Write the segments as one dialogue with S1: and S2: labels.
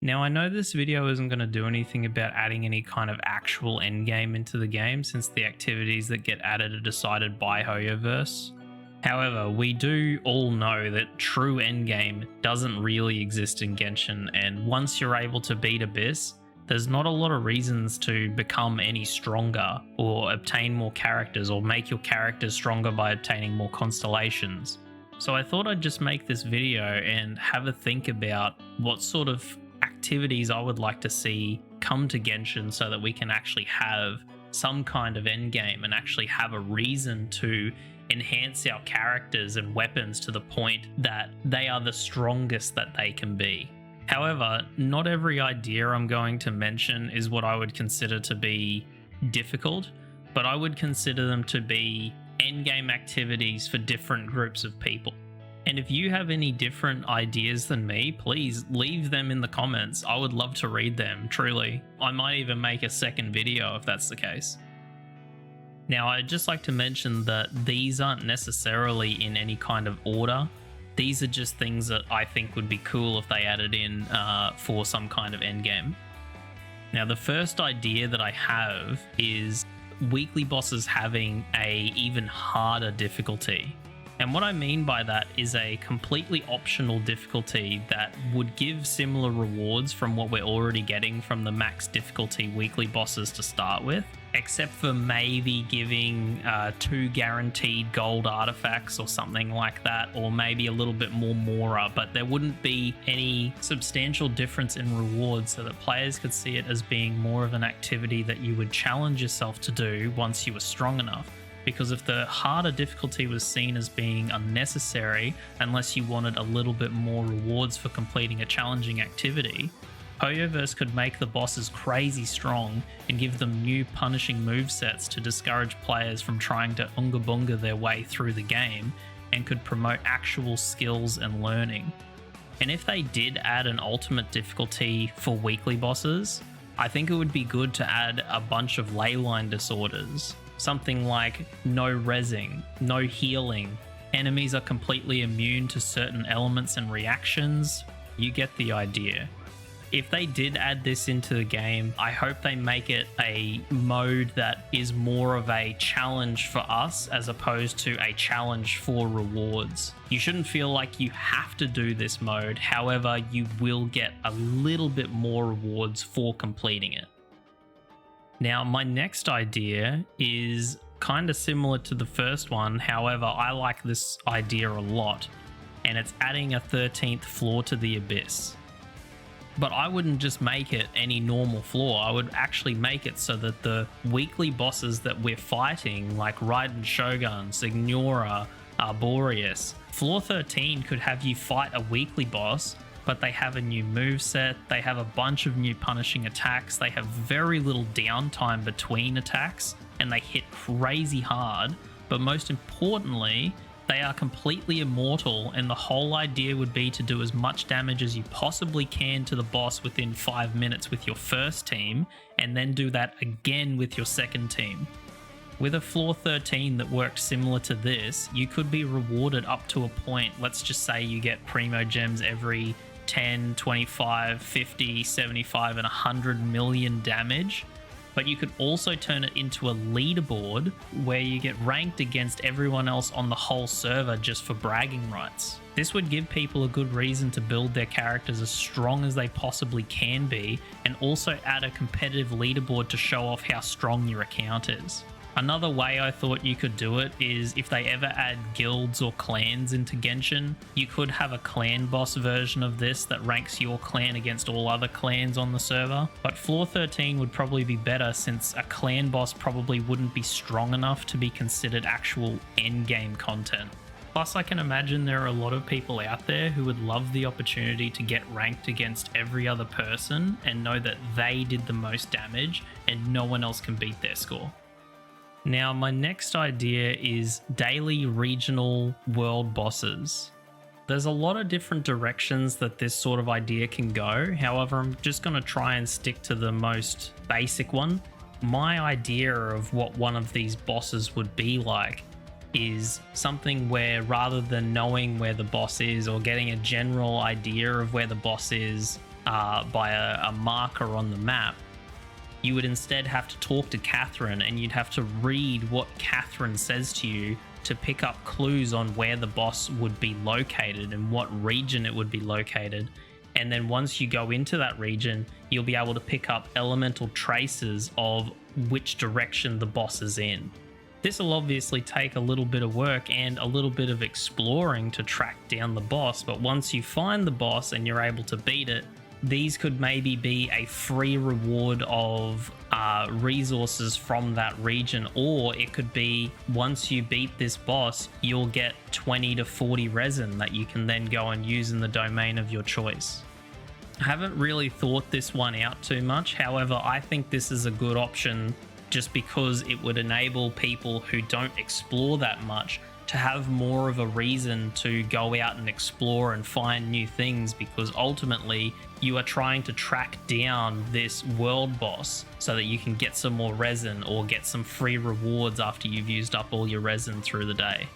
S1: Now, I know this video isn't going to do anything about adding any kind of actual endgame into the game, since the activities that get added are decided by Hoyoverse. However, we do all know that true endgame doesn't really exist in Genshin, and once you're able to beat Abyss, there's not a lot of reasons to become any stronger or obtain more characters or make your characters stronger by obtaining more constellations. So I thought I'd just make this video and have a think about what sort of activities I would like to see come to Genshin so that we can actually have some kind of endgame and actually have a reason to enhance our characters and weapons to the point that they are the strongest that they can be. However, not every idea I'm going to mention is what I would consider to be difficult, but I would consider them to be endgame activities for different groups of people. And if you have any different ideas than me, please leave them in the comments. I would love to read them, truly. I might even make a second video if that's the case. Now, I'd just like to mention that these aren't necessarily in any kind of order. These are just things that I think would be cool if they added in for some kind of endgame. Now, the first idea that I have is weekly bosses having a even harder difficulty. And what I mean by that is a completely optional difficulty that would give similar rewards from what we're already getting from the max difficulty weekly bosses to start with, except for maybe giving 2 guaranteed gold artifacts or something like that, or maybe a little bit more Mora, but there wouldn't be any substantial difference in rewards, so that players could see it as being more of an activity that you would challenge yourself to do once you were strong enough. Because if the harder difficulty was seen as being unnecessary, unless you wanted a little bit more rewards for completing a challenging activity, Hoyoverse could make the bosses crazy strong and give them new punishing movesets to discourage players from trying to unga bunga their way through the game, and could promote actual skills and learning. And if they did add an ultimate difficulty for weekly bosses, I think it would be good to add a bunch of leyline disorders. Something like no rezzing, no healing, enemies are completely immune to certain elements and reactions. You get the idea. If they did add this into the game, I hope they make it a mode that is more of a challenge for us as opposed to a challenge for rewards. You shouldn't feel like you have to do this mode, however, you will get a little bit more rewards for completing it. Now, my next idea is kind of similar to the first one, however, I like this idea a lot, and it's adding a 13th floor to the Abyss. But I wouldn't just make it any normal floor, I would actually make it so that the weekly bosses that we're fighting, like Raiden Shogun, Signora, Arboreus, floor 13 could have you fight a weekly boss, but they have a new moveset, they have a bunch of new punishing attacks, they have very little downtime between attacks, and they hit crazy hard, but most importantly, they are completely immortal, and the whole idea would be to do as much damage as you possibly can to the boss within 5 minutes with your first team, and then do that again with your second team. With a floor 13 that worked similar to this, you could be rewarded up to a point. Let's just say you get Primo Gems every 10, 25, 50, 75, and 100 million damage. But you could also turn it into a leaderboard where you get ranked against everyone else on the whole server just for bragging rights. This would give people a good reason to build their characters as strong as they possibly can be, and also add a competitive leaderboard to show off how strong your account is. Another way I thought you could do it is if they ever add guilds or clans into Genshin, you could have a clan boss version of this that ranks your clan against all other clans on the server. But floor 13 would probably be better, since a clan boss probably wouldn't be strong enough to be considered actual endgame content. Plus, I can imagine there are a lot of people out there who would love the opportunity to get ranked against every other person and know that they did the most damage and no one else can beat their score. Now, my next idea is daily regional world bosses. There's a lot of different directions that this sort of idea can go. However, I'm just going to try and stick to the most basic one. My idea of what one of these bosses would be like is something where, rather than knowing where the boss is or getting a general idea of where the boss is, by a marker on the map, you would instead have to talk to Catherine, and you'd have to read what Catherine says to you to pick up clues on where the boss would be located and what region it would be located. And then once you go into that region, you'll be able to pick up elemental traces of which direction the boss is in. This will obviously take a little bit of work and a little bit of exploring to track down the boss, but once you find the boss and you're able to beat it, these could maybe be a free reward of resources from that region, or it could be once you beat this boss, you'll get 20 to 40 resin that you can then go and use in the domain of your choice. I haven't really thought this one out too much. However, I think this is a good option just because it would enable people who don't explore that much to have more of a reason to go out and explore and find new things, because ultimately you are trying to track down this world boss so that you can get some more resin or get some free rewards after you've used up all your resin through the day.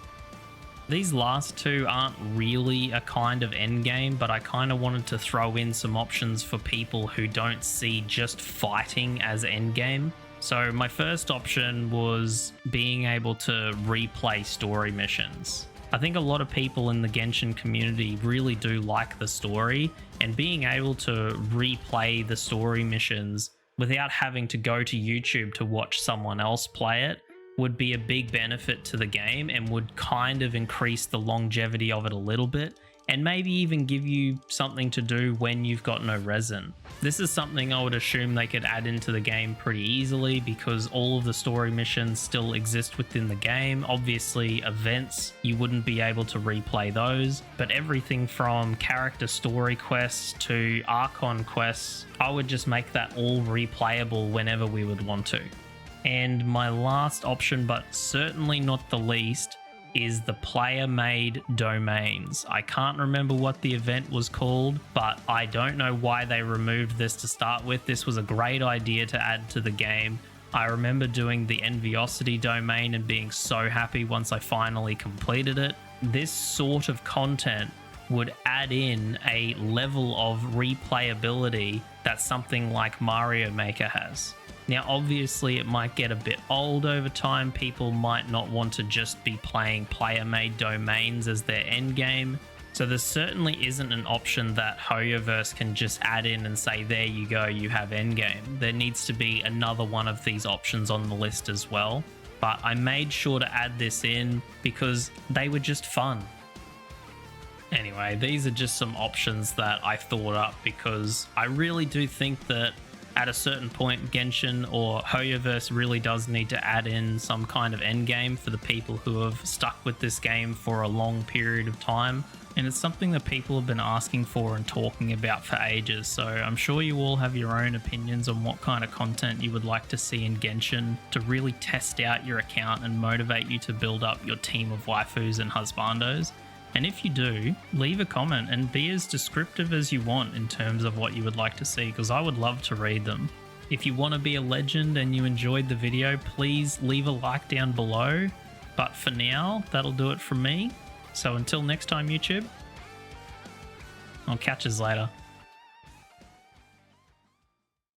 S1: These last two aren't really a kind of endgame, but I kind of wanted to throw in some options for people who don't see just fighting as endgame. So my first option was being able to replay story missions. I think a lot of people in the Genshin community really do like the story, and being able to replay the story missions without having to go to YouTube to watch someone else play it would be a big benefit to the game and would kind of increase the longevity of it a little bit, and maybe even give you something to do when you've got no resin. This is something I would assume they could add into the game pretty easily because all of the story missions still exist within the game. Obviously, events, you wouldn't be able to replay those, but everything from character story quests to Archon quests, I would just make that all replayable whenever we would want to. And my last option, but certainly not the least, is the player-made domains. I can't remember what the event was called, but I don't know why they removed this to start with. This was a great idea to add to the game. I remember doing the Enviosity domain and being so happy once I finally completed it. This sort of content would add in a level of replayability that something like Mario Maker has. Now, obviously, it might get a bit old over time. People might not want to just be playing player-made domains as their endgame. So there certainly isn't an option that Hoyoverse can just add in and say, there you go, you have endgame. There needs to be another one of these options on the list as well. But I made sure to add this in because they were just fun. Anyway, these are just some options that I thought up because I really do think that at a certain point, Genshin or Hoyoverse really does need to add in some kind of endgame for the people who have stuck with this game for a long period of time. And it's something that people have been asking for and talking about for ages. So I'm sure you all have your own opinions on what kind of content you would like to see in Genshin to really test out your account and motivate you to build up your team of waifus and husbandos. And if you do, leave a comment and be as descriptive as you want in terms of what you would like to see, because I would love to read them. If you want to be a legend and you enjoyed the video, please leave a like down below. But for now, that'll do it from me. So until next time, YouTube, I'll catch you later.